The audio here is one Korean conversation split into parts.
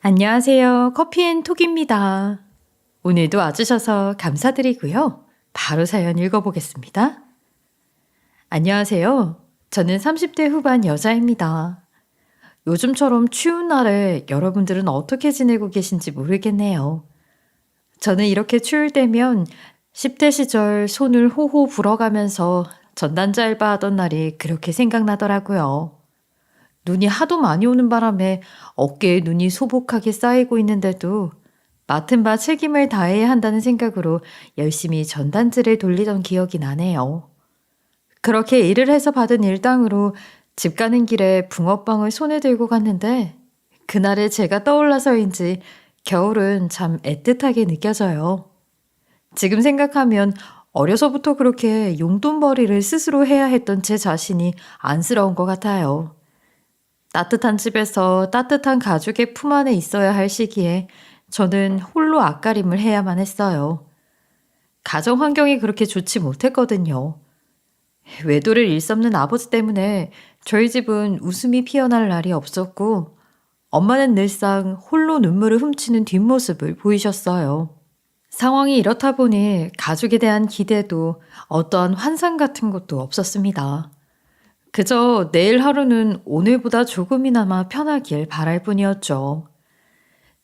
안녕하세요. 커피앤톡입니다. 오늘도 와주셔서 감사드리고요. 바로 사연 읽어보겠습니다. 안녕하세요. 저는 30대 후반 여자입니다. 요즘처럼 추운 날에 여러분들은 어떻게 지내고 계신지 모르겠네요. 저는 이렇게 추울 때면 10대 시절 손을 호호 불어가면서 전단지 알바하던 날이 그렇게 생각나더라고요. 눈이 하도 많이 오는 바람에 어깨에 눈이 소복하게 쌓이고 있는데도 맡은 바 책임을 다해야 한다는 생각으로 열심히 전단지를 돌리던 기억이 나네요. 그렇게 일을 해서 받은 일당으로 집 가는 길에 붕어빵을 손에 들고 갔는데 그날의 제가 떠올라서인지 겨울은 참 애틋하게 느껴져요. 지금 생각하면 어려서부터 그렇게 용돈벌이를 스스로 해야 했던 제 자신이 안쓰러운 것 같아요. 따뜻한 집에서 따뜻한 가족의 품 안에 있어야 할 시기에 저는 홀로 앞가림을 해야만 했어요. 가정 환경이 그렇게 좋지 못했거든요. 외도를 일삼는 아버지 때문에 저희 집은 웃음이 피어날 날이 없었고 엄마는 늘상 홀로 눈물을 훔치는 뒷모습을 보이셨어요. 상황이 이렇다 보니 가족에 대한 기대도 어떠한 환상 같은 것도 없었습니다. 그저 내일 하루는 오늘보다 조금이나마 편하길 바랄 뿐이었죠.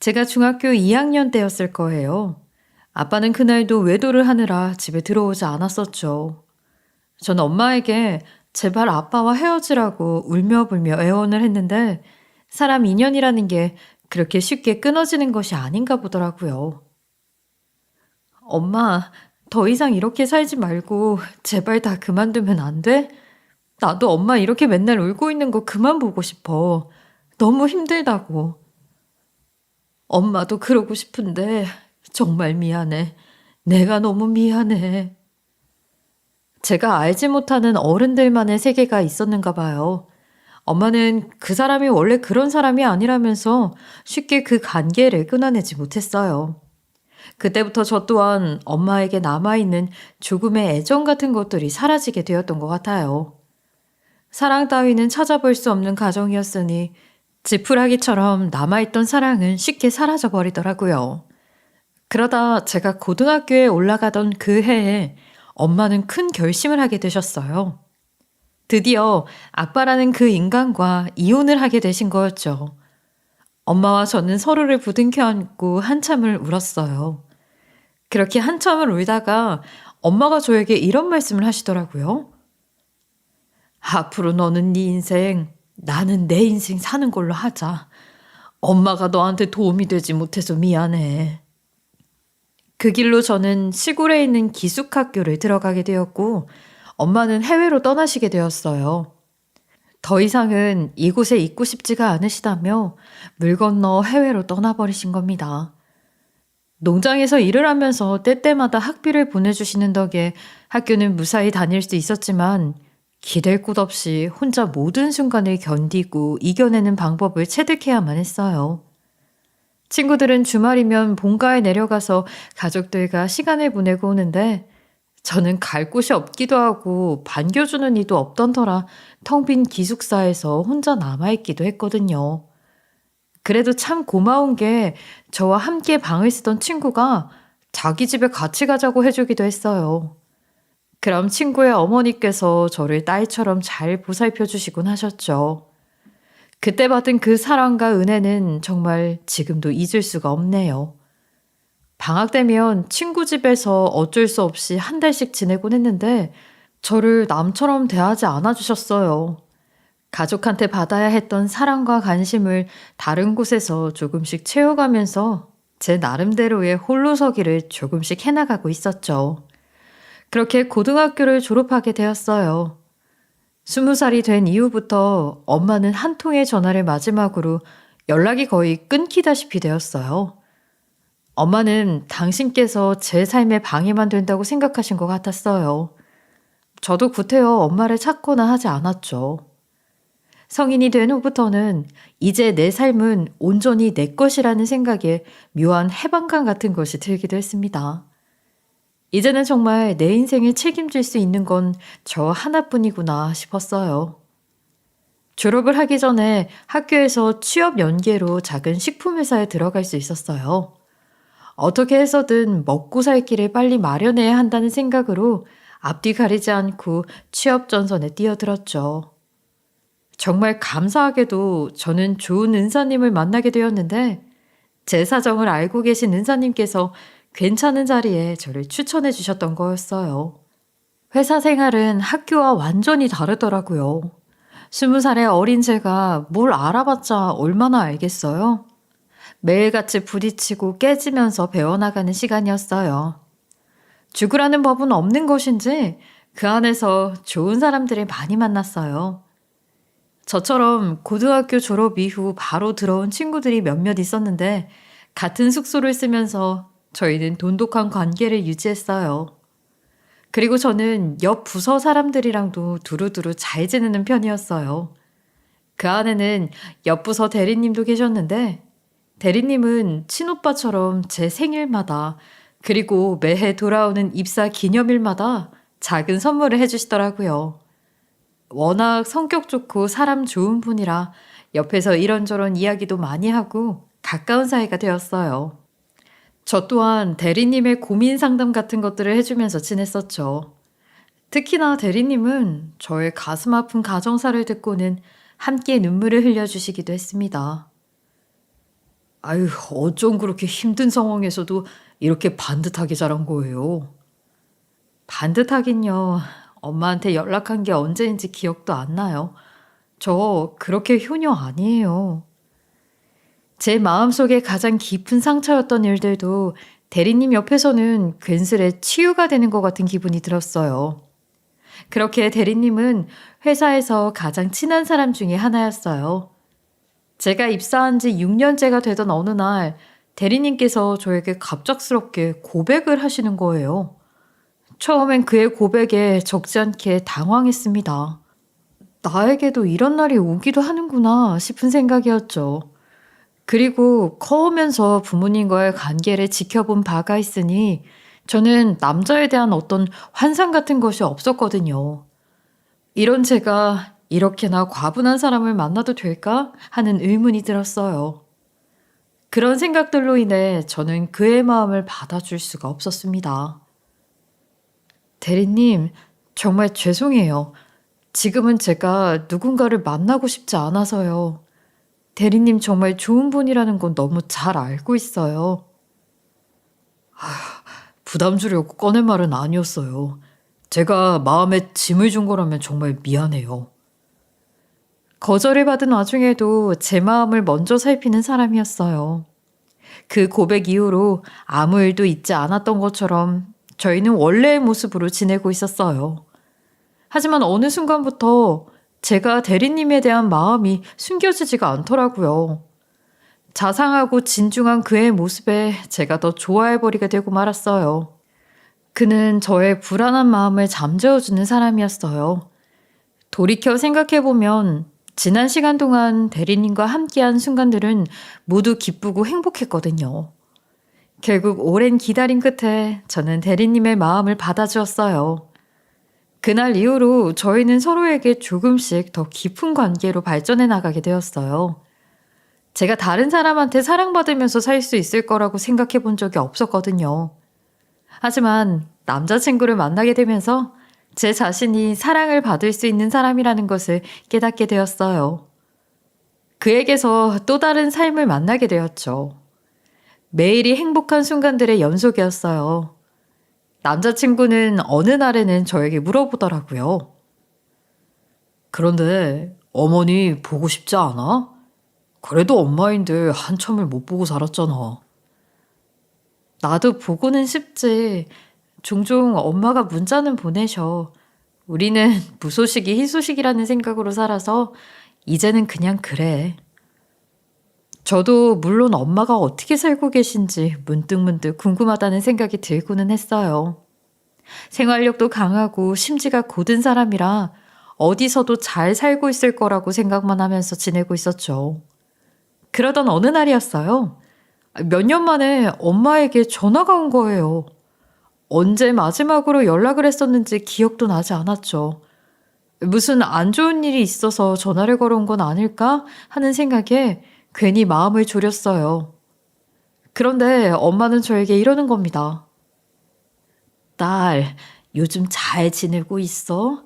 제가 중학교 2학년 때였을 거예요. 아빠는 그날도 외도를 하느라 집에 들어오지 않았었죠. 전 엄마에게 제발 아빠와 헤어지라고 울며불며 애원을 했는데 사람 인연이라는 게 그렇게 쉽게 끊어지는 것이 아닌가 보더라고요. 엄마, 더 이상 이렇게 살지 말고 제발 다 그만두면 안 돼? 나도 엄마 이렇게 맨날 울고 있는 거 그만 보고 싶어. 너무 힘들다고. 엄마도 그러고 싶은데 정말 미안해. 내가 너무 미안해. 제가 알지 못하는 어른들만의 세계가 있었는가 봐요. 엄마는 그 사람이 원래 그런 사람이 아니라면서 쉽게 그 관계를 끊어내지 못했어요. 그때부터 저 또한 엄마에게 남아있는 조금의 애정 같은 것들이 사라지게 되었던 것 같아요. 사랑 따위는 찾아볼 수 없는 가정이었으니 지푸라기처럼 남아있던 사랑은 쉽게 사라져버리더라고요. 그러다 제가 고등학교에 올라가던 그 해에 엄마는 큰 결심을 하게 되셨어요. 드디어 아빠라는 그 인간과 이혼을 하게 되신 거였죠. 엄마와 저는 서로를 부둥켜 안고 한참을 울었어요. 그렇게 한참을 울다가 엄마가 저에게 이런 말씀을 하시더라고요. 앞으로 너는 네 인생, 나는 내 인생 사는 걸로 하자. 엄마가 너한테 도움이 되지 못해서 미안해. 그 길로 저는 시골에 있는 기숙학교를 들어가게 되었고 엄마는 해외로 떠나시게 되었어요. 더 이상은 이곳에 있고 싶지가 않으시다며 물 건너 해외로 떠나버리신 겁니다. 농장에서 일을 하면서 때때마다 학비를 보내주시는 덕에 학교는 무사히 다닐 수 있었지만 기댈 곳 없이 혼자 모든 순간을 견디고 이겨내는 방법을 체득해야만 했어요. 친구들은 주말이면 본가에 내려가서 가족들과 시간을 보내고 오는데 저는 갈 곳이 없기도 하고 반겨주는 이도 없던 터라 텅 빈 기숙사에서 혼자 남아있기도 했거든요. 그래도 참 고마운 게 저와 함께 방을 쓰던 친구가 자기 집에 같이 가자고 해주기도 했어요. 그럼 친구의 어머니께서 저를 딸처럼 잘 보살펴 주시곤 하셨죠. 그때 받은 그 사랑과 은혜는 정말 지금도 잊을 수가 없네요. 방학 되면 친구 집에서 어쩔 수 없이 한 달씩 지내곤 했는데 저를 남처럼 대하지 않아 주셨어요. 가족한테 받아야 했던 사랑과 관심을 다른 곳에서 조금씩 채워가면서 제 나름대로의 홀로서기를 조금씩 해나가고 있었죠. 그렇게 고등학교를 졸업하게 되었어요. 20살이 된 이후부터 엄마는 한 통의 전화를 마지막으로 연락이 거의 끊기다시피 되었어요. 엄마는 당신께서 제 삶에 방해만 된다고 생각하신 것 같았어요. 저도 구태여 엄마를 찾거나 하지 않았죠. 성인이 된 후부터는 이제 내 삶은 온전히 내 것이라는 생각에 묘한 해방감 같은 것이 들기도 했습니다. 이제는 정말 내 인생을 책임질 수 있는 건 저 하나뿐이구나 싶었어요. 졸업을 하기 전에 학교에서 취업 연계로 작은 식품 회사에 들어갈 수 있었어요. 어떻게 해서든 먹고 살 길을 빨리 마련해야 한다는 생각으로 앞뒤 가리지 않고 취업 전선에 뛰어들었죠. 정말 감사하게도 저는 좋은 은사님을 만나게 되었는데 제 사정을 알고 계신 은사님께서 괜찮은 자리에 저를 추천해 주셨던 거였어요. 회사 생활은 학교와 완전히 다르더라고요. 20살의 어린 제가 뭘 알아봤자 얼마나 알겠어요? 매일같이 부딪히고 깨지면서 배워나가는 시간이었어요. 죽으라는 법은 없는 것인지 그 안에서 좋은 사람들을 많이 만났어요. 저처럼 고등학교 졸업 이후 바로 들어온 친구들이 몇몇 있었는데 같은 숙소를 쓰면서 저희는 돈독한 관계를 유지했어요. 그리고 저는 옆 부서 사람들이랑도 두루두루 잘 지내는 편이었어요. 그 안에는 옆 부서 대리님도 계셨는데 대리님은 친오빠처럼 제 생일마다 그리고 매해 돌아오는 입사 기념일마다 작은 선물을 해주시더라고요. 워낙 성격 좋고 사람 좋은 분이라 옆에서 이런저런 이야기도 많이 하고 가까운 사이가 되었어요. 저 또한 대리님의 고민 상담 같은 것들을 해주면서 지냈었죠. 특히나 대리님은 저의 가슴 아픈 가정사를 듣고는 함께 눈물을 흘려주시기도 했습니다. 아유, 어쩜 그렇게 힘든 상황에서도 이렇게 반듯하게 자란 거예요? 반듯하긴요. 엄마한테 연락한 게 언제인지 기억도 안 나요. 저 그렇게 효녀 아니에요. 제 마음속에 가장 깊은 상처였던 일들도 대리님 옆에서는 괜스레 치유가 되는 것 같은 기분이 들었어요. 그렇게 대리님은 회사에서 가장 친한 사람 중에 하나였어요. 제가 입사한 지 6년째가 되던 어느 날 대리님께서 저에게 갑작스럽게 고백을 하시는 거예요. 처음엔 그의 고백에 적지 않게 당황했습니다. 나에게도 이런 날이 오기도 하는구나 싶은 생각이었죠. 그리고 커오면서 부모님과의 관계를 지켜본 바가 있으니 저는 남자에 대한 어떤 환상 같은 것이 없었거든요. 이런 제가 이렇게나 과분한 사람을 만나도 될까 하는 의문이 들었어요. 그런 생각들로 인해 저는 그의 마음을 받아줄 수가 없었습니다. 대리님, 정말 죄송해요. 지금은 제가 누군가를 만나고 싶지 않아서요. 대리님 정말 좋은 분이라는 건 너무 잘 알고 있어요. 부담 주려고 꺼낸 말은 아니었어요. 제가 마음에 짐을 준 거라면 정말 미안해요. 거절을 받은 와중에도 제 마음을 먼저 살피는 사람이었어요. 그 고백 이후로 아무 일도 있지 않았던 것처럼 저희는 원래의 모습으로 지내고 있었어요. 하지만 어느 순간부터 제가 대리님에 대한 마음이 숨겨지지가 않더라고요. 자상하고 진중한 그의 모습에 제가 더 좋아해버리게 되고 말았어요. 그는 저의 불안한 마음을 잠재워주는 사람이었어요. 돌이켜 생각해보면 지난 시간 동안 대리님과 함께한 순간들은 모두 기쁘고 행복했거든요. 결국 오랜 기다림 끝에 저는 대리님의 마음을 받아주었어요. 그날 이후로 저희는 서로에게 조금씩 더 깊은 관계로 발전해 나가게 되었어요. 제가 다른 사람한테 사랑받으면서 살 수 있을 거라고 생각해 본 적이 없었거든요. 하지만 남자친구를 만나게 되면서 제 자신이 사랑을 받을 수 있는 사람이라는 것을 깨닫게 되었어요. 그에게서 또 다른 삶을 만나게 되었죠. 매일이 행복한 순간들의 연속이었어요. 남자친구는 어느 날에는 저에게 물어보더라고요. 그런데 어머니 보고 싶지 않아? 그래도 엄마인데 한참을 못 보고 살았잖아. 나도 보고는 싶지. 종종 엄마가 문자는 보내셔. 우리는 무소식이 희소식이라는 생각으로 살아서 이제는 그냥 그래. 저도 물론 엄마가 어떻게 살고 계신지 문득문득 궁금하다는 생각이 들고는 했어요. 생활력도 강하고 심지가 곧은 사람이라 어디서도 잘 살고 있을 거라고 생각만 하면서 지내고 있었죠. 그러던 어느 날이었어요. 몇 년 만에 엄마에게 전화가 온 거예요. 언제 마지막으로 연락을 했었는지 기억도 나지 않았죠. 무슨 안 좋은 일이 있어서 전화를 걸어온 건 아닐까 하는 생각에 괜히 마음을 졸였어요. 그런데 엄마는 저에게 이러는 겁니다. 딸, 요즘 잘 지내고 있어?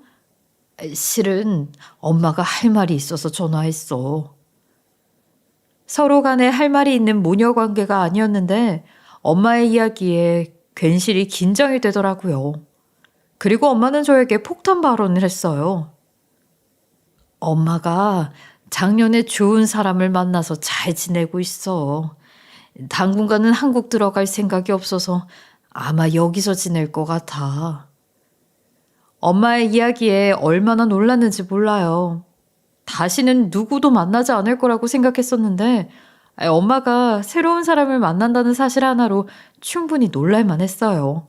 실은 엄마가 할 말이 있어서 전화했어. 서로 간에 할 말이 있는 모녀 관계가 아니었는데 엄마의 이야기에 괜시리 긴장이 되더라고요. 그리고 엄마는 저에게 폭탄 발언을 했어요. 엄마가 작년에 좋은 사람을 만나서 잘 지내고 있어. 당분간은 한국 들어갈 생각이 없어서 아마 여기서 지낼 것 같아. 엄마의 이야기에 얼마나 놀랐는지 몰라요. 다시는 누구도 만나지 않을 거라고 생각했었는데 엄마가 새로운 사람을 만난다는 사실 하나로 충분히 놀랄만 했어요.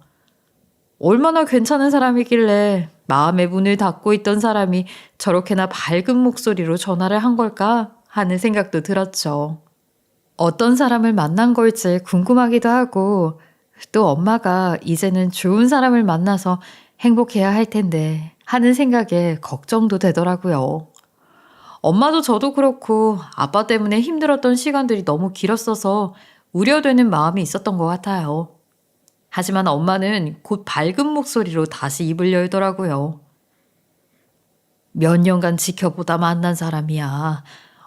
얼마나 괜찮은 사람이길래 마음의 문을 닫고 있던 사람이 저렇게나 밝은 목소리로 전화를 한 걸까 하는 생각도 들었죠. 어떤 사람을 만난 걸지 궁금하기도 하고 또 엄마가 이제는 좋은 사람을 만나서 행복해야 할 텐데 하는 생각에 걱정도 되더라고요. 엄마도 저도 그렇고 아빠 때문에 힘들었던 시간들이 너무 길었어서 우려되는 마음이 있었던 것 같아요. 하지만 엄마는 곧 밝은 목소리로 다시 입을 열더라고요. 몇 년간 지켜보다 만난 사람이야.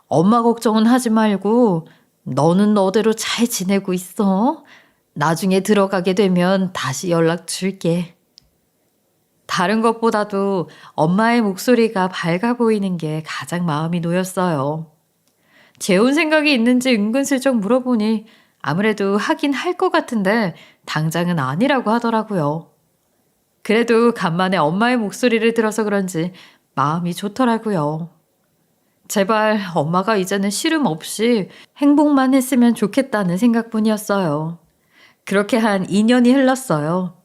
엄마 걱정은 하지 말고 너는 너대로 잘 지내고 있어. 나중에 들어가게 되면 다시 연락 줄게. 다른 것보다도 엄마의 목소리가 밝아 보이는 게 가장 마음이 놓였어요. 재혼 생각이 있는지 은근슬쩍 물어보니 아무래도 하긴 할 것 같은데 당장은 아니라고 하더라고요. 그래도 간만에 엄마의 목소리를 들어서 그런지 마음이 좋더라고요. 제발 엄마가 이제는 시름 없이 행복만 했으면 좋겠다는 생각뿐이었어요. 그렇게 한 2년이 흘렀어요.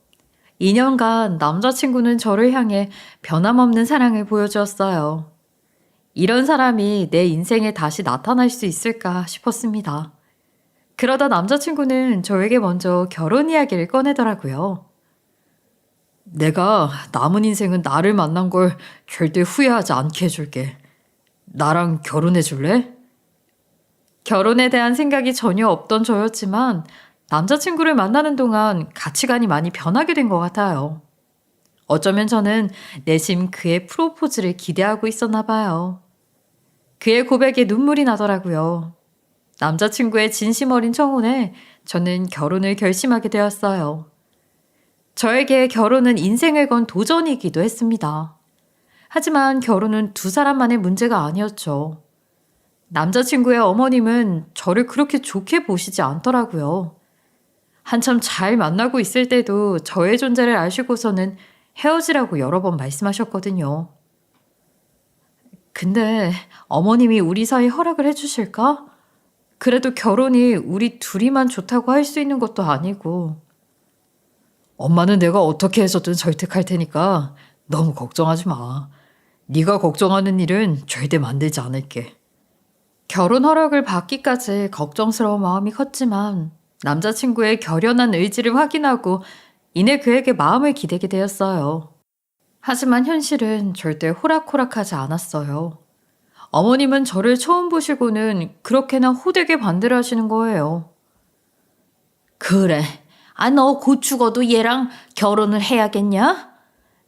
2년간 남자친구는 저를 향해 변함없는 사랑을 보여주었어요. 이런 사람이 내 인생에 다시 나타날 수 있을까 싶었습니다. 그러다 남자친구는 저에게 먼저 결혼 이야기를 꺼내더라고요. 내가 남은 인생은 나를 만난 걸 절대 후회하지 않게 해줄게. 나랑 결혼해 줄래? 결혼에 대한 생각이 전혀 없던 저였지만 남자친구를 만나는 동안 가치관이 많이 변하게 된 것 같아요. 어쩌면 저는 내심 그의 프로포즈를 기대하고 있었나 봐요. 그의 고백에 눈물이 나더라고요. 남자친구의 진심 어린 청혼에 저는 결혼을 결심하게 되었어요. 저에게 결혼은 인생을 건 도전이기도 했습니다. 하지만 결혼은 두 사람만의 문제가 아니었죠. 남자친구의 어머님은 저를 그렇게 좋게 보시지 않더라고요. 한참 잘 만나고 있을 때도 저의 존재를 아시고서는 헤어지라고 여러 번 말씀하셨거든요. 근데 어머님이 우리 사이 허락을 해주실까? 그래도 결혼이 우리 둘이만 좋다고 할 수 있는 것도 아니고. 엄마는 내가 어떻게 해서든 설득할 테니까 너무 걱정하지 마. 네가 걱정하는 일은 절대 만들지 않을게. 결혼 허락을 받기까지 걱정스러운 마음이 컸지만 남자친구의 결연한 의지를 확인하고 이내 그에게 마음을 기대게 되었어요. 하지만 현실은 절대 호락호락하지 않았어요. 어머님은 저를 처음 보시고는 그렇게나 호되게 반대를 하시는 거예요. 그래, 너 곧 죽어도 얘랑 결혼을 해야겠냐?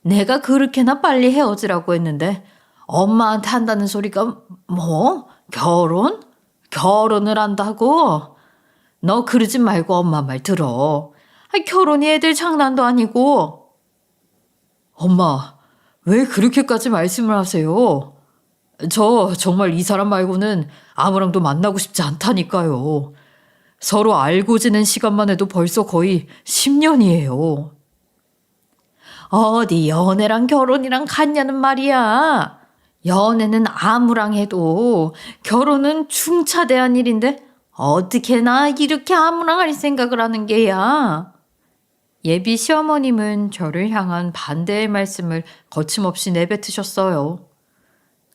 내가 그렇게나 빨리 헤어지라고 했는데 엄마한테 한다는 소리가 뭐? 결혼? 결혼을 한다고? 너 그러지 말고 엄마 말 들어. 결혼이 애들 장난도 아니고. 엄마, 왜 그렇게까지 말씀을 하세요? 저 정말 이 사람 말고는 아무랑도 만나고 싶지 않다니까요. 서로 알고 지낸 시간만 해도 벌써 거의 10년이에요. 어디 연애랑 결혼이랑 같냐는 말이야. 연애는 아무랑 해도 결혼은 중차대한 일인데 어떻게 나 이렇게 아무랑 할 생각을 하는 게야. 예비 시어머님은 저를 향한 반대의 말씀을 거침없이 내뱉으셨어요.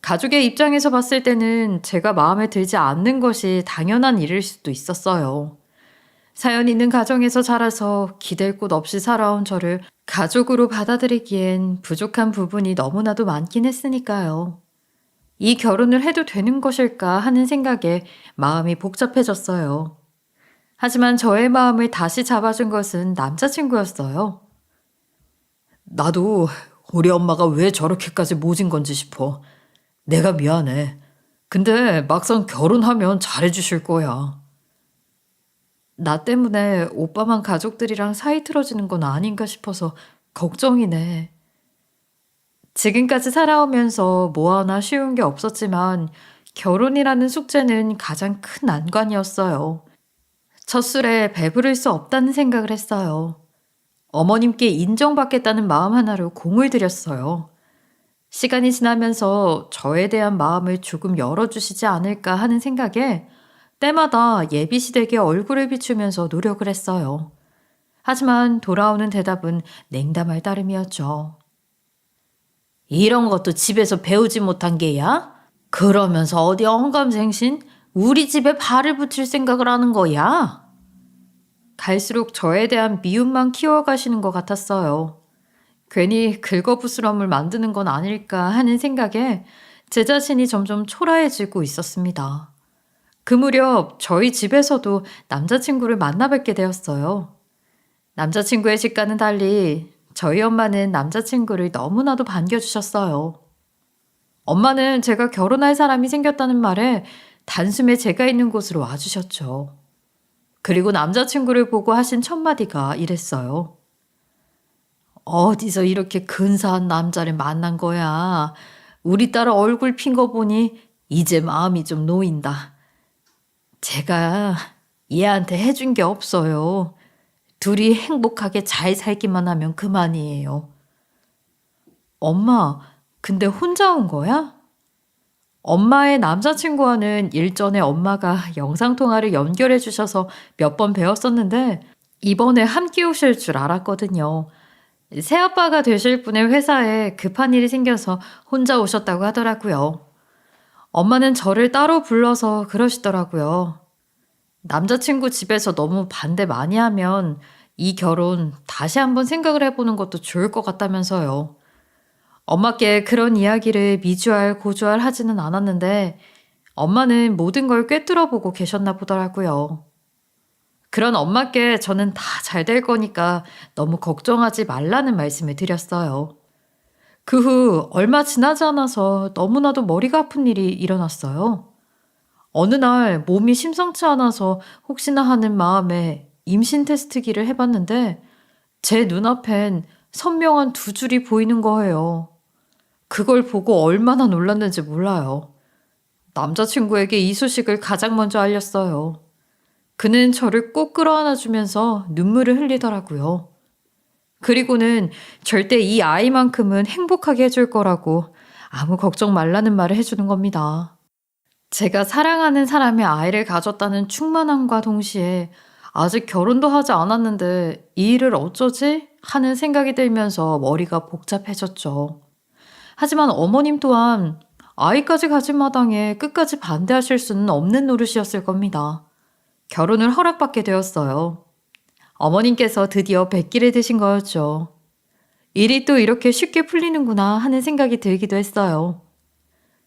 가족의 입장에서 봤을 때는 제가 마음에 들지 않는 것이 당연한 일일 수도 있었어요. 사연 있는 가정에서 자라서 기댈 곳 없이 살아온 저를 가족으로 받아들이기엔 부족한 부분이 너무나도 많긴 했으니까요. 이 결혼을 해도 되는 것일까 하는 생각에 마음이 복잡해졌어요. 하지만 저의 마음을 다시 잡아준 것은 남자친구였어요. 나도 우리 엄마가 왜 저렇게까지 모진 건지 싶어. 내가 미안해. 근데 막상 결혼하면 잘해주실 거야. 나 때문에 오빠만 가족들이랑 사이 틀어지는 건 아닌가 싶어서 걱정이네. 지금까지 살아오면서 뭐 하나 쉬운 게 없었지만 결혼이라는 숙제는 가장 큰 난관이었어요. 첫 술에 배부를 수 없다는 생각을 했어요. 어머님께 인정받겠다는 마음 하나로 공을 들였어요. 시간이 지나면서 저에 대한 마음을 조금 열어주시지 않을까 하는 생각에 때마다 예비시댁에 얼굴을 비추면서 노력을 했어요. 하지만 돌아오는 대답은 냉담할 따름이었죠. 이런 것도 집에서 배우지 못한 게야? 그러면서 어디 언감생신? 우리 집에 발을 붙일 생각을 하는 거야? 갈수록 저에 대한 미움만 키워가시는 것 같았어요. 괜히 긁어부스럼을 만드는 건 아닐까 하는 생각에 제 자신이 점점 초라해지고 있었습니다. 그 무렵 저희 집에서도 남자친구를 만나 뵙게 되었어요. 남자친구의 집과는 달리 저희 엄마는 남자친구를 너무나도 반겨주셨어요. 엄마는 제가 결혼할 사람이 생겼다는 말에 단숨에 제가 있는 곳으로 와주셨죠. 그리고 남자친구를 보고 하신 첫 마디가 이랬어요. 어디서 이렇게 근사한 남자를 만난 거야. 우리 딸 얼굴 핀 거 보니 이제 마음이 좀 놓인다. 제가 얘한테 해준 게 없어요. 둘이 행복하게 잘 살기만 하면 그만이에요. 엄마, 근데 혼자 온 거야? 엄마의 남자친구와는 일전에 엄마가 영상통화를 연결해 주셔서 몇 번 배웠었는데 이번에 함께 오실 줄 알았거든요. 새아빠가 되실 분의 회사에 급한 일이 생겨서 혼자 오셨다고 하더라고요. 엄마는 저를 따로 불러서 그러시더라고요. 남자친구 집에서 너무 반대 많이 하면 이 결혼 다시 한번 생각을 해보는 것도 좋을 것 같다면서요. 엄마께 그런 이야기를 미주알 고주알 하지는 않았는데 엄마는 모든 걸 꿰뚫어보고 계셨나 보더라고요. 그런 엄마께 저는 다 잘 될 거니까 너무 걱정하지 말라는 말씀을 드렸어요. 그 후 얼마 지나지 않아서 너무나도 머리가 아픈 일이 일어났어요. 어느 날 몸이 심상치 않아서 혹시나 하는 마음에 임신 테스트기를 해봤는데 제 눈앞엔 선명한 두 줄이 보이는 거예요. 그걸 보고 얼마나 놀랐는지 몰라요. 남자친구에게 이 소식을 가장 먼저 알렸어요. 그는 저를 꼭 끌어안아 주면서 눈물을 흘리더라고요. 그리고는 절대 이 아이만큼은 행복하게 해줄 거라고 아무 걱정 말라는 말을 해주는 겁니다. 제가 사랑하는 사람의 아이를 가졌다는 충만함과 동시에 아직 결혼도 하지 않았는데 이 일을 어쩌지? 하는 생각이 들면서 머리가 복잡해졌죠. 하지만 어머님 또한 아이까지 가진 마당에 끝까지 반대하실 수는 없는 노릇이었을 겁니다. 결혼을 허락받게 되었어요. 어머님께서 드디어 백기를 드신 거였죠. 일이 또 이렇게 쉽게 풀리는구나 하는 생각이 들기도 했어요.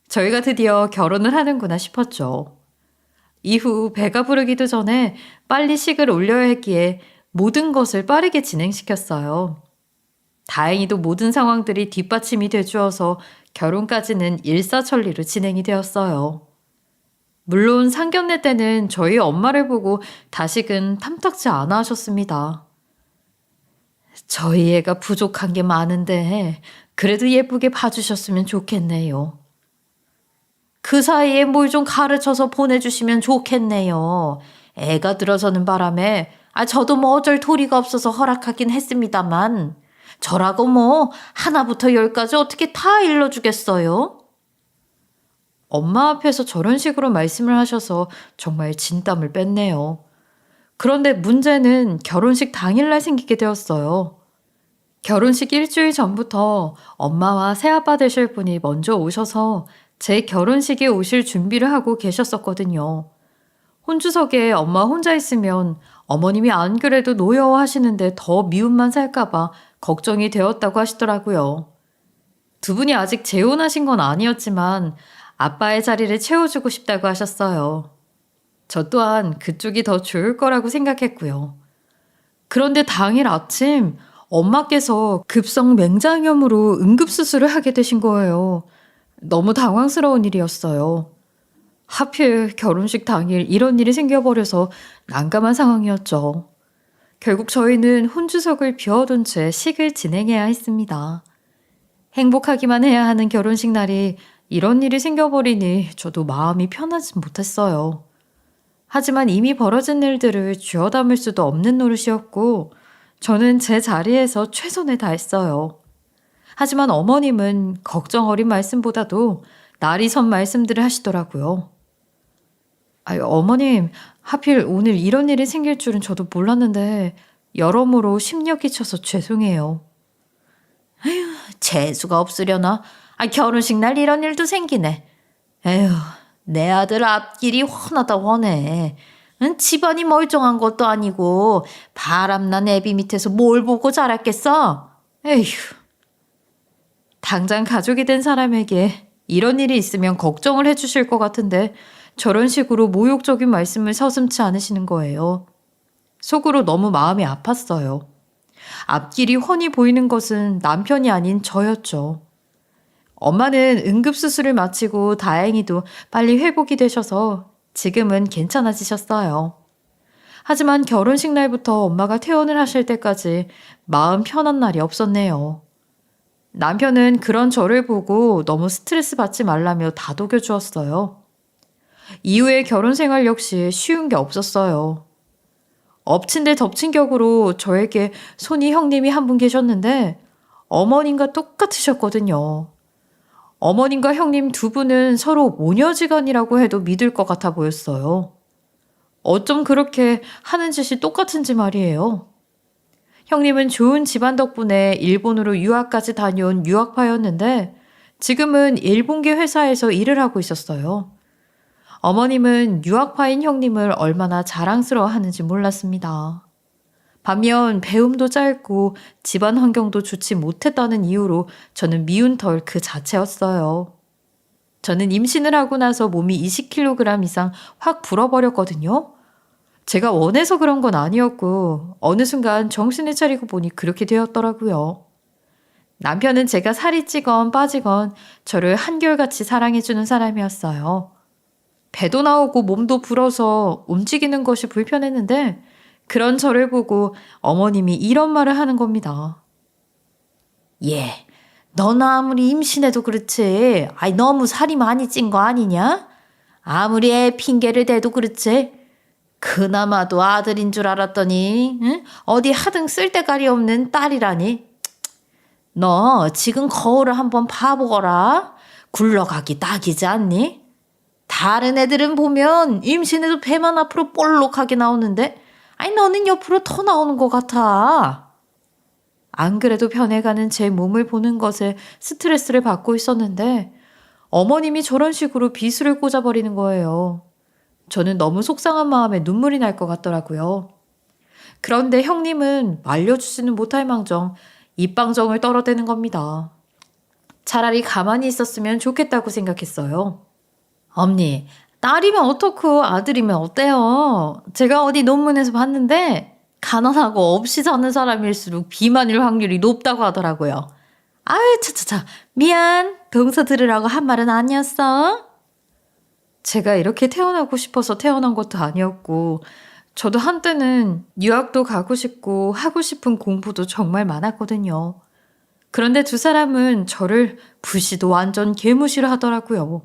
저희가 드디어 결혼을 하는구나 싶었죠. 이후 배가 부르기도 전에 빨리 식을 올려야 했기에 모든 것을 빠르게 진행시켰어요. 다행히도 모든 상황들이 뒷받침이 돼주어서 결혼까지는 일사천리로 진행이 되었어요. 물론 상견례 때는 저희 엄마를 보고 다시금 탐탁지 않아 하셨습니다. 저희 애가 부족한 게 많은데 그래도 예쁘게 봐주셨으면 좋겠네요. 그 사이에 뭘 좀 가르쳐서 보내주시면 좋겠네요. 애가 들어서는 바람에 저도 뭐 어쩔 도리가 없어서 허락하긴 했습니다만 저라고 뭐 하나부터 열까지 어떻게 다 일러주겠어요? 엄마 앞에서 저런 식으로 말씀을 하셔서 정말 진땀을 뺐네요. 그런데 문제는 결혼식 당일날 생기게 되었어요. 결혼식 일주일 전부터 엄마와 새아빠 되실 분이 먼저 오셔서 제 결혼식에 오실 준비를 하고 계셨었거든요. 혼주석에 엄마 혼자 있으면 어머님이 안 그래도 노여워하시는데 더 미움만 살까봐 걱정이 되었다고 하시더라고요. 두 분이 아직 재혼하신 건 아니었지만 아빠의 자리를 채워주고 싶다고 하셨어요. 저 또한 그쪽이 더 좋을 거라고 생각했고요. 그런데 당일 아침 엄마께서 급성 맹장염으로 응급수술을 하게 되신 거예요. 너무 당황스러운 일이었어요. 하필 결혼식 당일 이런 일이 생겨버려서 난감한 상황이었죠. 결국 저희는 혼주석을 비워둔 채 식을 진행해야 했습니다. 행복하기만 해야 하는 결혼식 날이 이런 일이 생겨버리니 저도 마음이 편하지 못했어요. 하지만 이미 벌어진 일들을 쥐어 담을 수도 없는 노릇이었고 저는 제 자리에서 최선을 다했어요. 하지만 어머님은 걱정 어린 말씀보다도 날이 선 말씀들을 하시더라고요. 어머님, 하필 오늘 이런 일이 생길 줄은 저도 몰랐는데 여러모로 심려 끼쳐서 죄송해요. 재수가 없으려나? 결혼식 날 이런 일도 생기네. 에휴, 내 아들 앞길이 훤하다 훤해. 집안이 멀쩡한 것도 아니고 바람난 애비 밑에서 뭘 보고 자랐겠어? 에휴. 당장 가족이 된 사람에게 이런 일이 있으면 걱정을 해주실 것 같은데 저런 식으로 모욕적인 말씀을 서슴지 않으시는 거예요. 속으로 너무 마음이 아팠어요. 앞길이 훤히 보이는 것은 남편이 아닌 저였죠. 엄마는 응급수술을 마치고 다행히도 빨리 회복이 되셔서 지금은 괜찮아지셨어요. 하지만 결혼식 날부터 엄마가 퇴원을 하실 때까지 마음 편한 날이 없었네요. 남편은 그런 저를 보고 너무 스트레스 받지 말라며 다독여 주었어요. 이후의 결혼 생활 역시 쉬운 게 없었어요. 엎친 데 덮친 격으로 저에게 손이 형님이 한 분 계셨는데 어머님과 똑같으셨거든요. 어머님과 형님 두 분은 서로 모녀지간이라고 해도 믿을 것 같아 보였어요. 어쩜 그렇게 하는 짓이 똑같은지 말이에요. 형님은 좋은 집안 덕분에 일본으로 유학까지 다녀온 유학파였는데 지금은 일본계 회사에서 일을 하고 있었어요. 어머님은 유학파인 형님을 얼마나 자랑스러워하는지 몰랐습니다. 반면 배움도 짧고 집안 환경도 좋지 못했다는 이유로 저는 미운 털 그 자체였어요. 저는 임신을 하고 나서 몸이 20kg 이상 확 불어버렸거든요. 제가 원해서 그런 건 아니었고 어느 순간 정신을 차리고 보니 그렇게 되었더라고요. 남편은 제가 살이 찌건 빠지건 저를 한결같이 사랑해주는 사람이었어요. 배도 나오고 몸도 불어서 움직이는 것이 불편했는데 그런 저를 보고 어머님이 이런 말을 하는 겁니다. 너는 아무리 임신해도 그렇지. 너무 살이 많이 찐 거 아니냐? 아무리 애 핑계를 대도 그렇지. 그나마도 아들인 줄 알았더니 응? 어디 하등 쓸데가리 없는 딸이라니. 너 지금 거울을 한번 봐보거라. 굴러가기 딱이지 않니? 다른 애들은 보면 임신해도 배만 앞으로 볼록하게 나오는데 너는 옆으로 더 나오는 것 같아. 안 그래도 변해가는 제 몸을 보는 것에 스트레스를 받고 있었는데 어머님이 저런 식으로 비수를 꽂아버리는 거예요. 저는 너무 속상한 마음에 눈물이 날 것 같더라고요. 그런데 형님은 말려주지는 못할 망정 입방정을 떨어대는 겁니다. 차라리 가만히 있었으면 좋겠다고 생각했어요. 엄니, 딸이면 어떻고 아들이면 어때요? 제가 어디 논문에서 봤는데 가난하고 없이 사는 사람일수록 비만일 확률이 높다고 하더라고요. 아유, 차차차, 미안. 동서 들으라고 한 말은 아니었어. 제가 이렇게 태어나고 싶어서 태어난 것도 아니었고 저도 한때는 유학도 가고 싶고 하고 싶은 공부도 정말 많았거든요. 그런데 두 사람은 저를 부시도 완전 개무시를 하더라고요.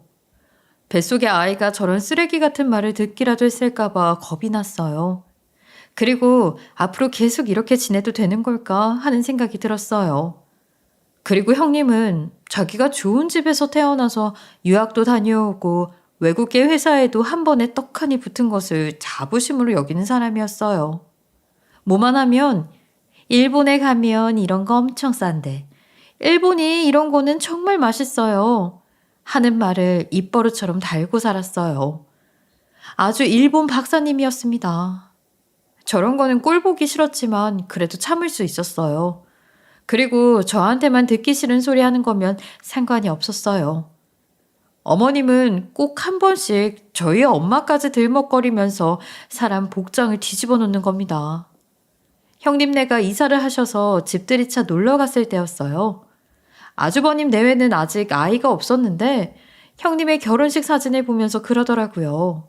뱃속의 아이가 저런 쓰레기 같은 말을 듣기라도 했을까봐 겁이 났어요. 그리고 앞으로 계속 이렇게 지내도 되는 걸까 하는 생각이 들었어요. 그리고 형님은 자기가 좋은 집에서 태어나서 유학도 다녀오고 외국계 회사에도 한 번에 떡하니 붙은 것을 자부심으로 여기는 사람이었어요. 뭐만 하면 일본에 가면 이런 거 엄청 싼데 일본이 이런 거는 정말 맛있어요 하는 말을 입버릇처럼 달고 살았어요. 아주 일본 박사님이었습니다. 저런 거는 꼴 보기 싫었지만 그래도 참을 수 있었어요. 그리고 저한테만 듣기 싫은 소리 하는 거면 상관이 없었어요. 어머님은 꼭 한 번씩 저희 엄마까지 들먹거리면서 사람 복장을 뒤집어 놓는 겁니다. 형님네가 이사를 하셔서 집들이차 놀러 갔을 때였어요. 아주버님 내외는 아직 아이가 없었는데 형님의 결혼식 사진을 보면서 그러더라고요.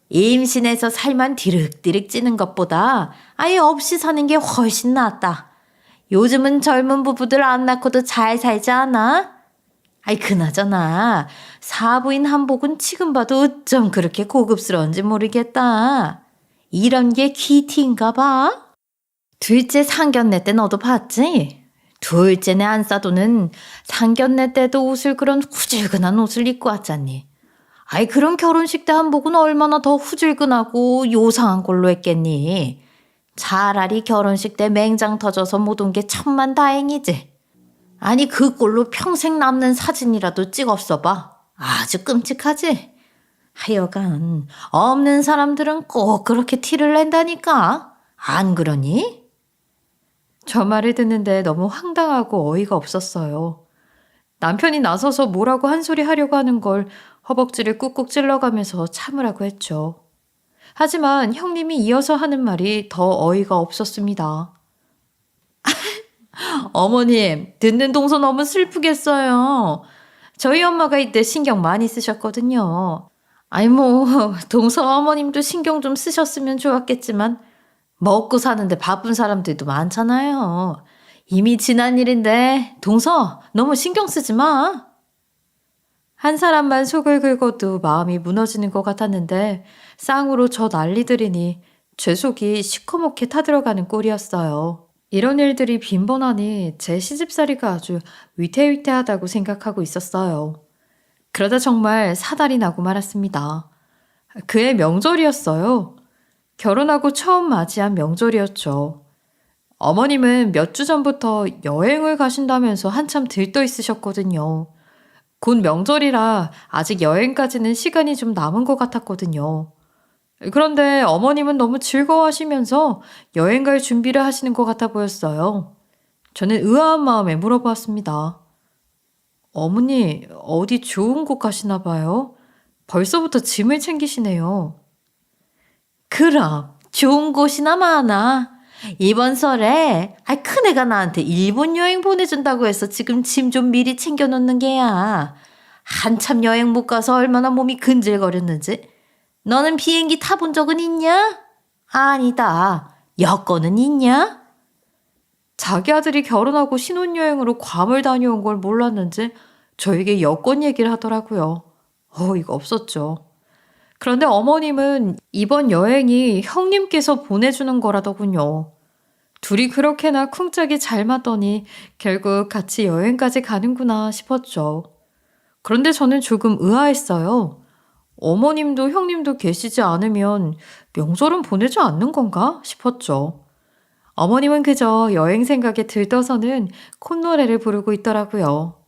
임신해서 살만 디륵디륵 찌는 것보다 아예 없이 사는 게 훨씬 낫다. 요즘은 젊은 부부들 안 낳고도 잘 살지 않아? 아이 그나저나 사부인 한복은 지금 봐도 어쩜 그렇게 고급스러운지 모르겠다. 이런 게 퀴티인가 봐? 둘째 상견례 때 너도 봤지? 둘째네 안싸도는 상견례 때도 옷을 그런 후줄근한 옷을 입고 왔잖니. 아이 그런 결혼식 때 한복은 얼마나 더 후줄근하고 요상한 걸로 했겠니? 차라리 결혼식 때 맹장 터져서 못 온 게 천만다행이지. 아니 그 꼴로 평생 남는 사진이라도 찍었어 봐. 아주 끔찍하지? 하여간 없는 사람들은 꼭 그렇게 티를 낸다니까. 안 그러니? 저 말을 듣는데 너무 황당하고 어이가 없었어요. 남편이 나서서 뭐라고 한 소리 하려고 하는 걸 허벅지를 꾹꾹 찔러가면서 참으라고 했죠. 하지만 형님이 이어서 하는 말이 더 어이가 없었습니다. 어머님, 듣는 동서 너무 슬프겠어요. 저희 엄마가 이때 신경 많이 쓰셨거든요. 아니 동서 어머님도 신경 좀 쓰셨으면 좋았겠지만 먹고 사는데 바쁜 사람들도 많잖아요. 이미 지난 일인데 동서 너무 신경 쓰지 마. 한 사람만 속을 긁어도 마음이 무너지는 것 같았는데 쌍으로 저 난리들이니 제 속이 시커멓게 타들어가는 꼴이었어요. 이런 일들이 빈번하니 제 시집살이가 아주 위태위태하다고 생각하고 있었어요. 그러다 정말 사달이 나고 말았습니다. 그해 명절이었어요. 결혼하고 처음 맞이한 명절이었죠. 어머님은 몇 주 전부터 여행을 가신다면서 한참 들떠 있으셨거든요. 곧 명절이라 아직 여행까지는 시간이 좀 남은 것 같았거든요. 그런데 어머님은 너무 즐거워하시면서 여행 갈 준비를 하시는 것 같아 보였어요. 저는 의아한 마음에 물어보았습니다. 어머니, 어디 좋은 곳 가시나 봐요? 벌써부터 짐을 챙기시네요. 그럼 좋은 곳이나 많아. 이번 설에 큰애가 나한테 일본 여행 보내준다고 해서 지금 짐 좀 미리 챙겨놓는 게야. 한참 여행 못 가서 얼마나 몸이 근질거렸는지. 너는 비행기 타본 적은 있냐? 아니다. 여권은 있냐? 자기 아들이 결혼하고 신혼여행으로 괌을 다녀온 걸 몰랐는지 저에게 여권 얘기를 하더라고요. 어이가 없었죠. 그런데 어머님은 이번 여행이 형님께서 보내주는 거라더군요. 둘이 그렇게나 쿵짝이 잘 맞더니 결국 같이 여행까지 가는구나 싶었죠. 그런데 저는 조금 의아했어요. 어머님도 형님도 계시지 않으면 명절은 보내지 않는 건가 싶었죠. 어머님은 그저 여행 생각에 들떠서는 콧노래를 부르고 있더라고요.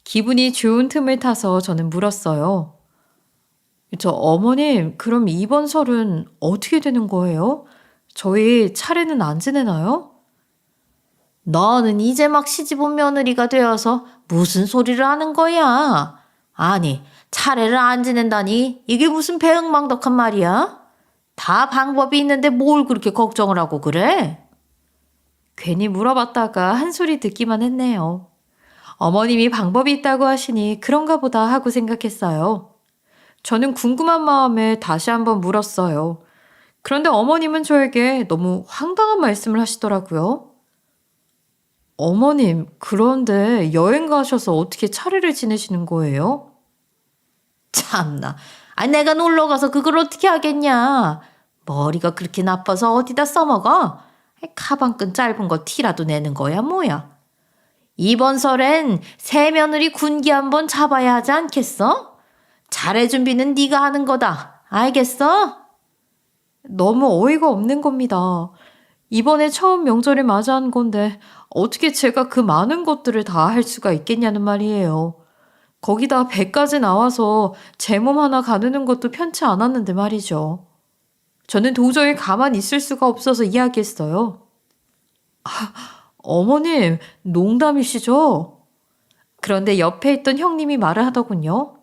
기분이 좋은 틈을 타서 저는 물었어요. 저 어머님, 그럼 이번 설은 어떻게 되는 거예요? 저희 차례는 안 지내나요? 너는 이제 막 시집 온 며느리가 되어서 무슨 소리를 하는 거야? 아니, 차례를 안 지낸다니 이게 무슨 배응망덕한 말이야? 다 방법이 있는데 뭘 그렇게 걱정을 하고 그래? 괜히 물어봤다가 한 소리 듣기만 했네요. 어머님이 방법이 있다고 하시니 그런가 보다 하고 생각했어요. 저는 궁금한 마음에 다시 한번 물었어요. 그런데 어머님은 저에게 너무 황당한 말씀을 하시더라고요. 어머님, 그런데 여행 가셔서 어떻게 차례를 지내시는 거예요? 참나. 내가 놀러 가서 그걸 어떻게 하겠냐. 머리가 그렇게 나빠서 어디다 써먹어? 가방끈 짧은 거 티라도 내는 거야 뭐야. 이번 설엔 새 며느리 군기 한번 잡아야 하지 않겠어? 차례 준비는 네가 하는 거다. 알겠어? 너무 어이가 없는 겁니다. 이번에 처음 명절을 맞이한 건데 어떻게 제가 그 많은 것들을 다 할 수가 있겠냐는 말이에요. 거기다 배까지 나와서 제 몸 하나 가누는 것도 편치 않았는데 말이죠. 저는 도저히 가만히 있을 수가 없어서 이야기했어요. 어머님, 농담이시죠? 그런데 옆에 있던 형님이 말을 하더군요.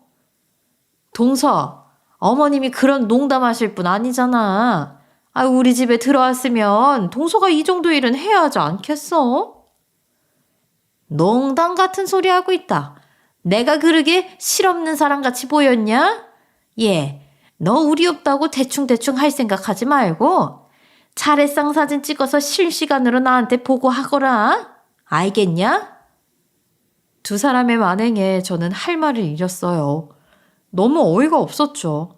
동서, 어머님이 그런 농담하실 분 아니잖아. 우리 집에 들어왔으면 동서가 이 정도 일은 해야 하지 않겠어? 농담 같은 소리 하고 있다. 내가 그러게 실없는 사람같이 보였냐? 예, 너 우리 없다고 대충대충 할 생각하지 말고 차례상 사진 찍어서 실시간으로 나한테 보고하거라. 알겠냐? 두 사람의 만행에 저는 할 말을 잃었어요. 너무 어이가 없었죠.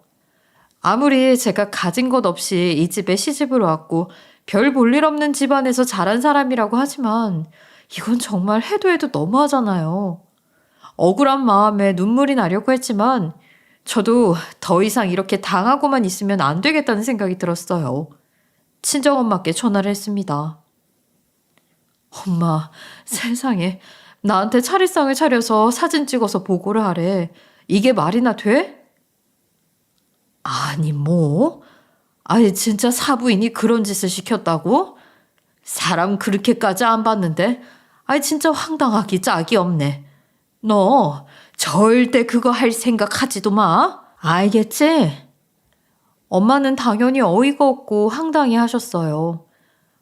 아무리 제가 가진 것 없이 이 집에 시집을 왔고 별 볼 일 없는 집안에서 자란 사람이라고 하지만 이건 정말 해도 해도 너무하잖아요. 억울한 마음에 눈물이 나려고 했지만 저도 더 이상 이렇게 당하고만 있으면 안 되겠다는 생각이 들었어요. 친정엄마께 전화를 했습니다. 엄마, 세상에 나한테 차례상을 차려서 사진 찍어서 보고를 하래. 이게 말이나 돼? 아니 뭐? 아니 진짜 사부인이 그런 짓을 시켰다고? 사람 그렇게까지 안 봤는데 아니 진짜 황당하기 짝이 없네. 너 절대 그거 할 생각하지도 마. 알겠지? 엄마는 당연히 어이가 없고 황당해 하셨어요.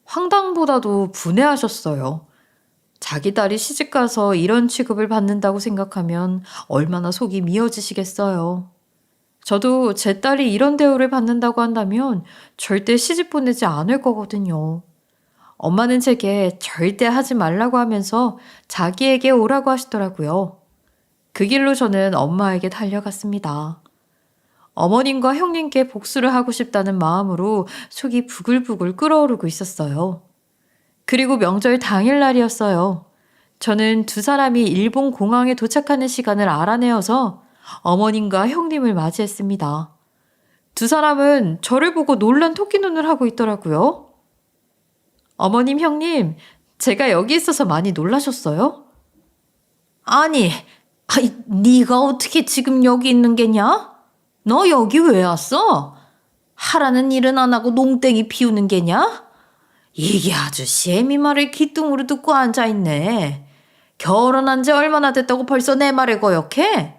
황당보다도 분해하셨어요. 자기 딸이 시집가서 이런 취급을 받는다고 생각하면 얼마나 속이 미어지시겠어요. 저도 제 딸이 이런 대우를 받는다고 한다면 절대 시집 보내지 않을 거거든요. 엄마는 제게 절대 하지 말라고 하면서 자기에게 오라고 하시더라고요. 그 길로 저는 엄마에게 달려갔습니다. 어머님과 형님께 복수를 하고 싶다는 마음으로 속이 부글부글 끓어오르고 있었어요. 그리고 명절 당일날이었어요. 저는 두 사람이 일본 공항에 도착하는 시간을 알아내어서 어머님과 형님을 맞이했습니다. 두 사람은 저를 보고 놀란 토끼 눈을 하고 있더라고요. 어머님, 형님, 제가 여기 있어서 많이 놀라셨어요? 아니, 네가 어떻게 지금 여기 있는 게냐? 너 여기 왜 왔어? 하라는 일은 안 하고 농땡이 피우는 게냐? 이게 아주 셈이 말을 귀뚱으로 듣고 앉아있네. 결혼한 지 얼마나 됐다고 벌써 내 말에 거역해?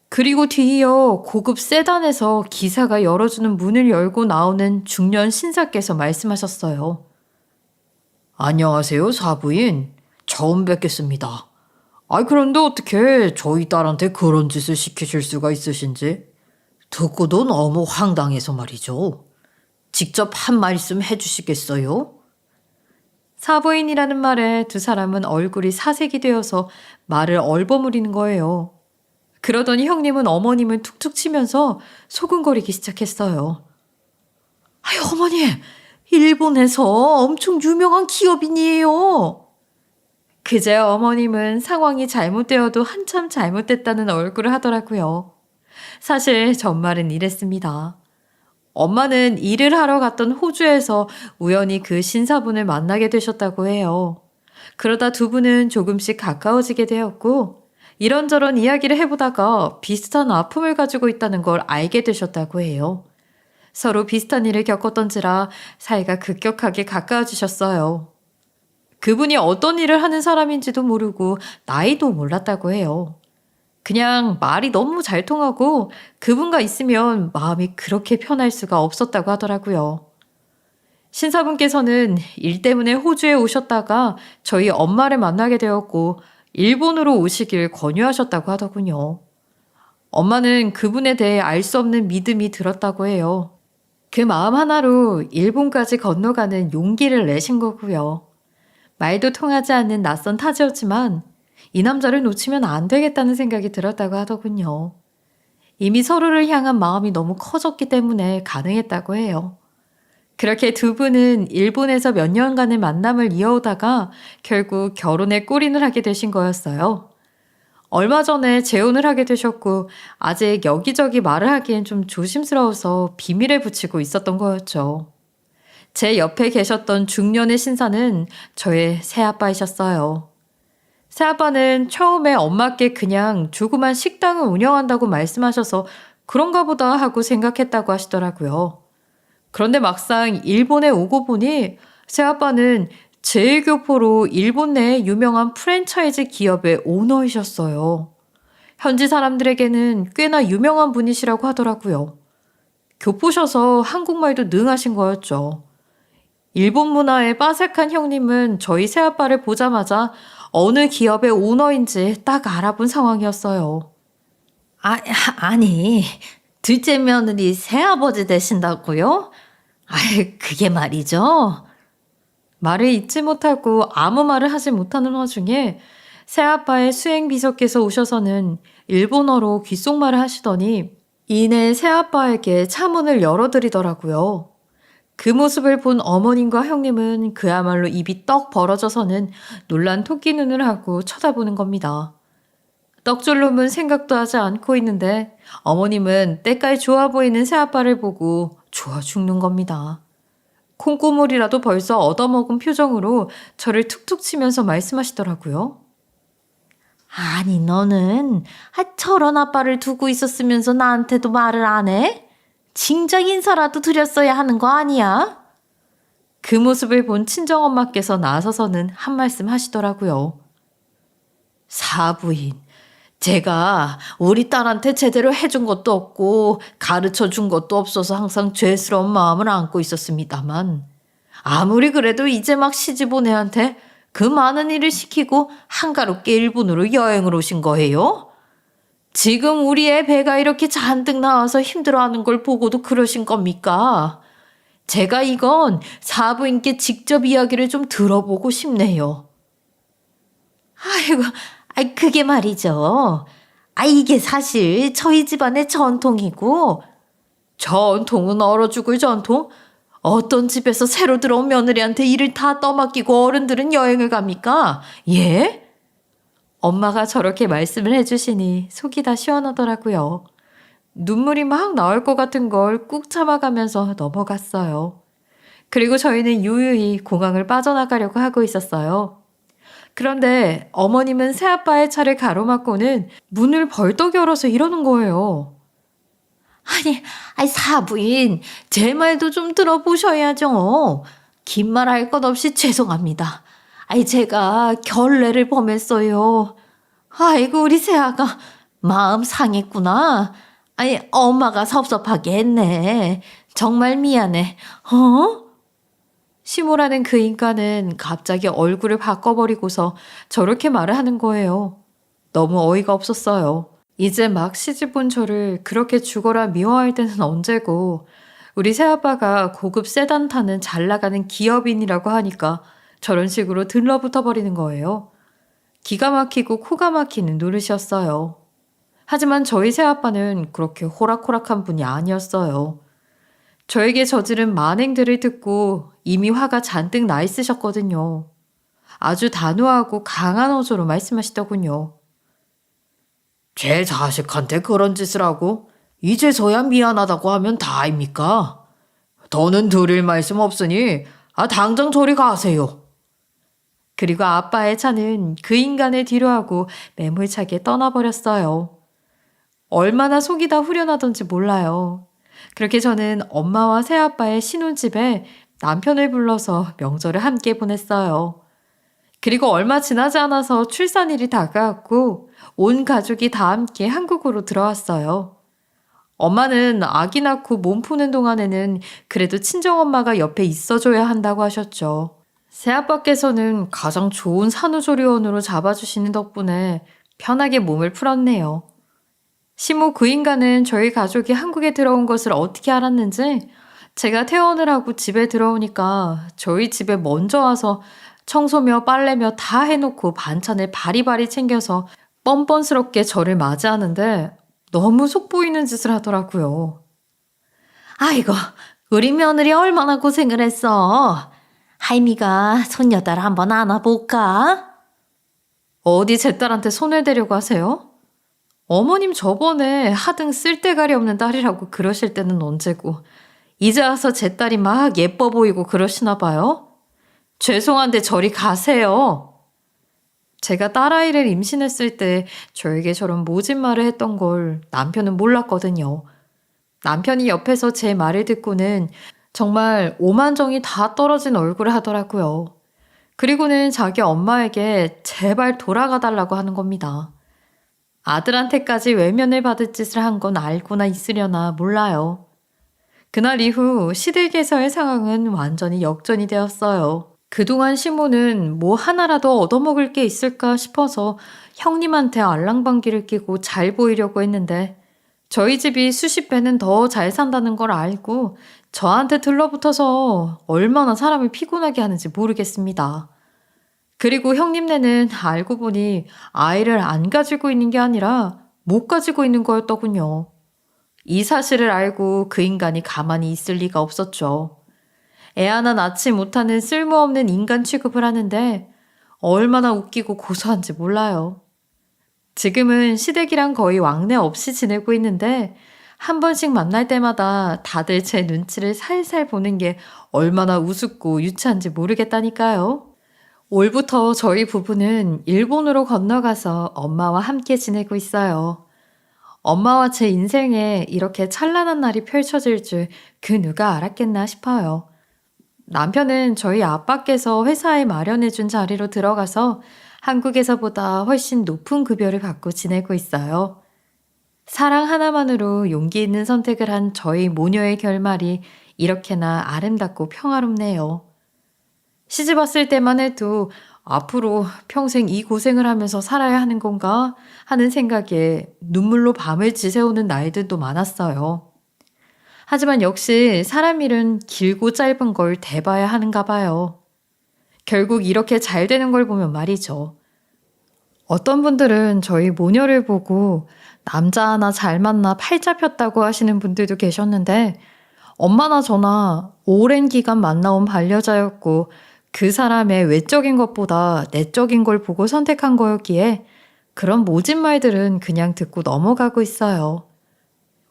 그리고 뒤이어 고급 세단에서 기사가 열어주는 문을 열고 나오는 중년 신사께서 말씀하셨어요. 안녕하세요, 사부인. 처음 뵙겠습니다. 그런데 어떻게 저희 딸한테 그런 짓을 시키실 수가 있으신지? 듣고도 너무 황당해서 말이죠. 직접 한 말씀 해주시겠어요? 사부인이라는 말에 두 사람은 얼굴이 사색이 되어서 말을 얼버무리는 거예요. 그러더니 형님은 어머님을 툭툭 치면서 소근거리기 시작했어요. 어머님, 일본에서 엄청 유명한 기업인이에요. 그제 어머님은 상황이 잘못되어도 한참 잘못됐다는 얼굴을 하더라고요. 사실 전말은 이랬습니다. 엄마는 일을 하러 갔던 호주에서 우연히 그 신사분을 만나게 되셨다고 해요. 그러다 두 분은 조금씩 가까워지게 되었고 이런저런 이야기를 해보다가 비슷한 아픔을 가지고 있다는 걸 알게 되셨다고 해요. 서로 비슷한 일을 겪었던지라 사이가 급격하게 가까워지셨어요. 그분이 어떤 일을 하는 사람인지도 모르고 나이도 몰랐다고 해요. 그냥 말이 너무 잘 통하고 그분과 있으면 마음이 그렇게 편할 수가 없었다고 하더라고요. 신사분께서는 일 때문에 호주에 오셨다가 저희 엄마를 만나게 되었고 일본으로 오시길 권유하셨다고 하더군요. 엄마는 그분에 대해 알 수 없는 믿음이 들었다고 해요. 그 마음 하나로 일본까지 건너가는 용기를 내신 거고요. 말도 통하지 않는 낯선 타지였지만 이 남자를 놓치면 안 되겠다는 생각이 들었다고 하더군요. 이미 서로를 향한 마음이 너무 커졌기 때문에 가능했다고 해요. 그렇게 두 분은 일본에서 몇 년간의 만남을 이어오다가 결국 결혼에 골인을 하게 되신 거였어요. 얼마 전에 재혼을 하게 되셨고 아직 여기저기 말을 하기엔 좀 조심스러워서 비밀에 붙이고 있었던 거였죠. 제 옆에 계셨던 중년의 신사는 저의 새아빠이셨어요. 새아빠는 처음에 엄마께 그냥 조그만 식당을 운영한다고 말씀하셔서 그런가 보다 하고 생각했다고 하시더라고요. 그런데 막상 일본에 오고 보니 새아빠는 제일교포로 일본 내 유명한 프랜차이즈 기업의 오너이셨어요. 현지 사람들에게는 꽤나 유명한 분이시라고 하더라고요. 교포셔서 한국말도 능하신 거였죠. 일본 문화에 빠삭한 형님은 저희 새아빠를 보자마자 어느 기업의 오너인지 딱 알아본 상황이었어요. 아, 아니, 둘째 며느리 새아버지 되신다고요? 아, 그게 말이죠. 말을 잇지 못하고 아무 말을 하지 못하는 와중에 새아빠의 수행비서께서 오셔서는 일본어로 귓속말을 하시더니 이내 새아빠에게 차문을 열어드리더라고요. 그 모습을 본 어머님과 형님은 그야말로 입이 떡 벌어져서는 놀란 토끼 눈을 하고 쳐다보는 겁니다. 떡줄놈은 생각도 하지 않고 있는데 어머님은 때깔 좋아 보이는 새아빠를 보고 좋아 죽는 겁니다. 콩고물이라도 벌써 얻어먹은 표정으로 저를 툭툭 치면서 말씀하시더라고요. 아니, 너는 저런 아빠를 두고 있었으면서 나한테도 말을 안 해? 징적 인사라도 드렸어야 하는 거 아니야? 그 모습을 본 친정엄마께서 나서서는 한 말씀 하시더라고요. 사부인, 제가 우리 딸한테 제대로 해준 것도 없고 가르쳐 준 것도 없어서 항상 죄스러운 마음을 안고 있었습니다만 아무리 그래도 이제 막 시집 온 애한테 그 많은 일을 시키고 한가롭게 일본으로 여행을 오신 거예요? 지금 우리 애 배가 이렇게 잔뜩 나와서 힘들어하는 걸 보고도 그러신 겁니까? 제가 이건 사부인께 직접 이야기를 좀 들어보고 싶네요. 아이고, 그게 말이죠. 이게 사실 저희 집안의 전통이고, 전통은 얼어 죽을 전통? 어떤 집에서 새로 들어온 며느리한테 일을 다 떠맡기고 어른들은 여행을 갑니까? 예? 엄마가 저렇게 말씀을 해주시니 속이 다 시원하더라고요. 눈물이 막 나올 것 같은 걸 꾹 참아가면서 넘어갔어요. 그리고 저희는 유유히 공항을 빠져나가려고 하고 있었어요. 그런데 어머님은 새아빠의 차를 가로막고는 문을 벌떡 열어서 이러는 거예요. 아니, 사부인, 제 말도 좀 들어보셔야죠. 긴 말 할 것 없이 죄송합니다. 제가 결례를 범했어요. 아이고, 우리 새아가 마음 상했구나. 엄마가 섭섭하게 했네. 정말 미안해. 어? 시모라는 그 인간은 갑자기 얼굴을 바꿔버리고서 저렇게 말을 하는 거예요. 너무 어이가 없었어요. 이제 막 시집 온 저를 그렇게 죽어라 미워할 때는 언제고 우리 새아빠가 고급 세단 타는 잘 나가는 기업인이라고 하니까 저런 식으로 들러붙어 버리는 거예요. 기가 막히고 코가 막히는 노릇이었어요. 하지만 저희 새아빠는 그렇게 호락호락한 분이 아니었어요. 저에게 저지른 만행들을 듣고 이미 화가 잔뜩 나 있으셨거든요. 아주 단호하고 강한 어조로 말씀하시더군요. 제 자식한테 그런 짓을 하고 이제서야 미안하다고 하면 다입니까? 더는 드릴 말씀 없으니 당장 저리 가세요. 그리고 아빠의 차는 그 인간을 뒤로하고 매몰차게 떠나버렸어요. 얼마나 속이 다 후련하던지 몰라요. 그렇게 저는 엄마와 새아빠의 신혼집에 남편을 불러서 명절을 함께 보냈어요. 그리고 얼마 지나지 않아서 출산일이 다가왔고 온 가족이 다 함께 한국으로 들어왔어요. 엄마는 아기 낳고 몸 푸는 동안에는 그래도 친정엄마가 옆에 있어줘야 한다고 하셨죠. 새아빠께서는 가장 좋은 산후조리원으로 잡아주시는 덕분에 편하게 몸을 풀었네요. 시모 그 인간은 저희 가족이 한국에 들어온 것을 어떻게 알았는지 제가 퇴원을 하고 집에 들어오니까 저희 집에 먼저 와서 청소며 빨래며 다 해놓고 반찬을 바리바리 챙겨서 뻔뻔스럽게 저를 맞이하는데 너무 속보이는 짓을 하더라고요. 아이고, 우리 며느리 얼마나 고생을 했어. 할미가 손녀딸 한번 안아볼까? 어디 제 딸한테 손을 대려고 하세요? 어머님 저번에 하등 쓸데가리 없는 딸이라고 그러실 때는 언제고 이제 와서 제 딸이 막 예뻐 보이고 그러시나 봐요? 죄송한데 저리 가세요. 제가 딸아이를 임신했을 때 저에게 저런 모진 말을 했던 걸 남편은 몰랐거든요. 남편이 옆에서 제 말을 듣고는 정말 오만정이 다 떨어진 얼굴을 하더라고요. 그리고는 자기 엄마에게 제발 돌아가 달라고 하는 겁니다. 아들한테까지 외면을 받을 짓을 한 건 알고나 있으려나 몰라요. 그날 이후 시댁에서의 상황은 완전히 역전이 되었어요. 그동안 시모는 뭐 하나라도 얻어먹을 게 있을까 싶어서 형님한테 알랑방귀를 끼고 잘 보이려고 했는데 저희 집이 수십 배는 더 잘 산다는 걸 알고 저한테 들러붙어서 얼마나 사람을 피곤하게 하는지 모르겠습니다. 그리고 형님네는 알고 보니 아이를 안 가지고 있는 게 아니라 못 가지고 있는 거였더군요. 이 사실을 알고 그 인간이 가만히 있을 리가 없었죠. 애 하나 낳지 못하는 쓸모없는 인간 취급을 하는데 얼마나 웃기고 고소한지 몰라요. 지금은 시댁이랑 거의 왕래 없이 지내고 있는데 한 번씩 만날 때마다 다들 제 눈치를 살살 보는 게 얼마나 우습고 유치한지 모르겠다니까요. 올부터 저희 부부는 일본으로 건너가서 엄마와 함께 지내고 있어요. 엄마와 제 인생에 이렇게 찬란한 날이 펼쳐질 줄 그 누가 알았겠나 싶어요. 남편은 저희 아빠께서 회사에 마련해준 자리로 들어가서 한국에서보다 훨씬 높은 급여를 받고 지내고 있어요. 사랑 하나만으로 용기 있는 선택을 한 저희 모녀의 결말이 이렇게나 아름답고 평화롭네요. 시집 왔을 때만 해도 앞으로 평생 이 고생을 하면서 살아야 하는 건가 하는 생각에 눈물로 밤을 지새우는 날들도 많았어요. 하지만 역시 사람 일은 길고 짧은 걸 대봐야 하는가 봐요. 결국 이렇게 잘 되는 걸 보면 말이죠. 어떤 분들은 저희 모녀를 보고 남자 하나 잘 만나 팔 잡혔다고 하시는 분들도 계셨는데 엄마나 저나 오랜 기간 만나온 반려자였고 그 사람의 외적인 것보다 내적인 걸 보고 선택한 거였기에 그런 모진 말들은 그냥 듣고 넘어가고 있어요.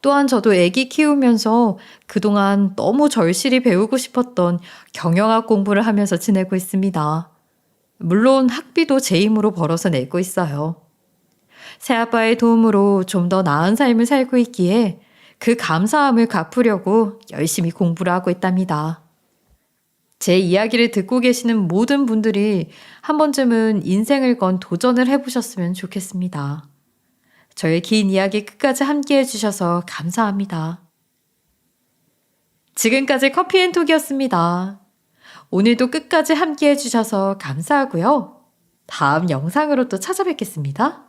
또한 저도 아기 키우면서 그동안 너무 절실히 배우고 싶었던 경영학 공부를 하면서 지내고 있습니다. 물론 학비도 제 힘으로 벌어서 내고 있어요. 새아빠의 도움으로 좀 더 나은 삶을 살고 있기에 그 감사함을 갚으려고 열심히 공부를 하고 있답니다. 제 이야기를 듣고 계시는 모든 분들이 한 번쯤은 인생을 건 도전을 해보셨으면 좋겠습니다. 저의 긴 이야기 끝까지 함께 해주셔서 감사합니다. 지금까지 커피앤톡이었습니다. 오늘도 끝까지 함께 해주셔서 감사하고요. 다음 영상으로 또 찾아뵙겠습니다.